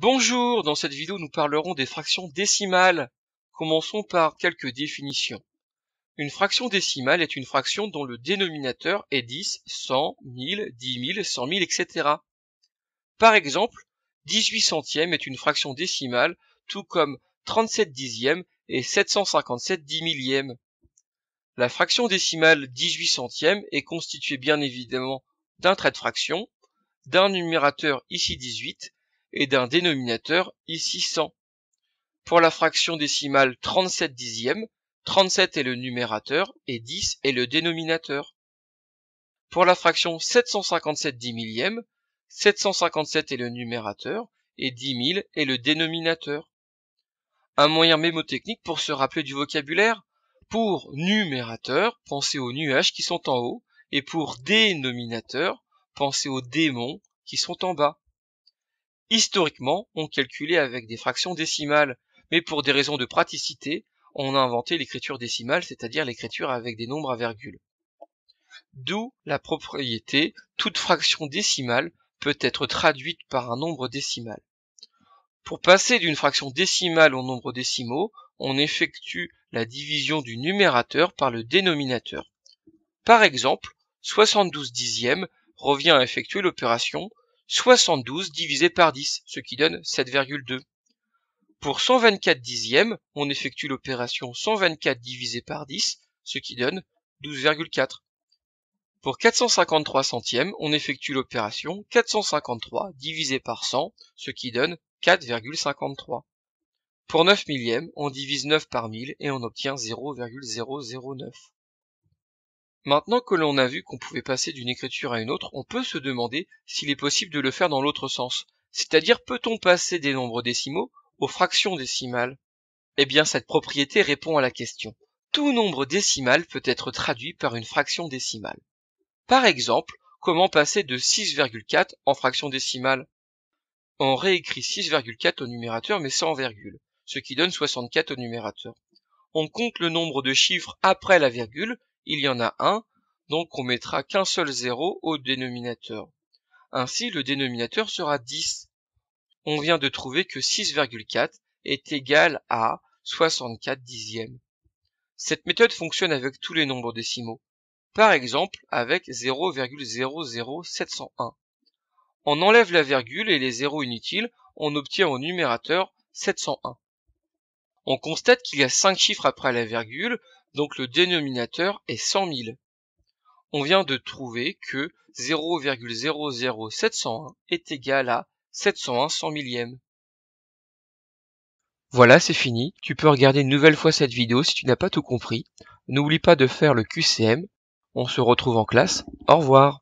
Bonjour, dans cette vidéo nous parlerons des fractions décimales. Commençons par quelques définitions. Une fraction décimale est une fraction dont le dénominateur est 10, 100, 1000, 10 000, 100 000, etc. Par exemple, 18 centièmes est une fraction décimale, tout comme 37 dixièmes et 757 dix millièmes. La fraction décimale 18 centièmes est constituée bien évidemment d'un trait de fraction, d'un numérateur ici 18 et d'un dénominateur ici 100. Pour la fraction décimale 37 dixièmes, 37 est le numérateur et 10 est le dénominateur. Pour la fraction 757 dix millièmes, 757 est le numérateur et 10 000 est le dénominateur. Un moyen mémotechnique pour se rappeler du vocabulaire: pour numérateur, pensez aux nuages qui sont en haut, et pour dénominateur, pensez aux démons qui sont en bas. Historiquement, on calculait avec des fractions décimales, mais pour des raisons de praticité, on a inventé l'écriture décimale, c'est-à-dire l'écriture avec des nombres à virgule. D'où la propriété, toute fraction décimale peut être traduite par un nombre décimal. Pour passer d'une fraction décimale aux nombres décimaux, on effectue la division du numérateur par le dénominateur. Par exemple, 72 dixièmes revient à effectuer l'opération 72 divisé par 10, ce qui donne 7,2. Pour 124 dixièmes, on effectue l'opération 124 divisé par 10, ce qui donne 12,4. Pour 453 centièmes, on effectue l'opération 453 divisé par 100, ce qui donne 4,53. Pour 9 millièmes, on divise 9 par 1000 et on obtient 0,009. Maintenant que l'on a vu qu'on pouvait passer d'une écriture à une autre, on peut se demander s'il est possible de le faire dans l'autre sens. C'est-à-dire, peut-on passer des nombres décimaux aux fractions décimales? Eh bien, cette propriété répond à la question. Tout nombre décimal peut être traduit par une fraction décimale. Par exemple, comment passer de 6,4 en fraction décimale? On réécrit 6,4 au numérateur mais sans virgule, ce qui donne 64 au numérateur. On compte le nombre de chiffres après la virgule, il y en a un, donc on mettra qu'un seul zéro au dénominateur. Ainsi, le dénominateur sera 10. On vient de trouver que 6,4 est égal à 64 dixièmes. Cette méthode fonctionne avec tous les nombres décimaux. Par exemple, avec 0,00701. On enlève la virgule et les zéros inutiles, on obtient au numérateur 701. On constate qu'il y a 5 chiffres après la virgule, donc le dénominateur est 100 000. On vient de trouver que 0,00701 est égal à 701 100 millièmes. Voilà, c'est fini. Tu peux regarder une nouvelle fois cette vidéo si tu n'as pas tout compris. N'oublie pas de faire le QCM. On se retrouve en classe. Au revoir.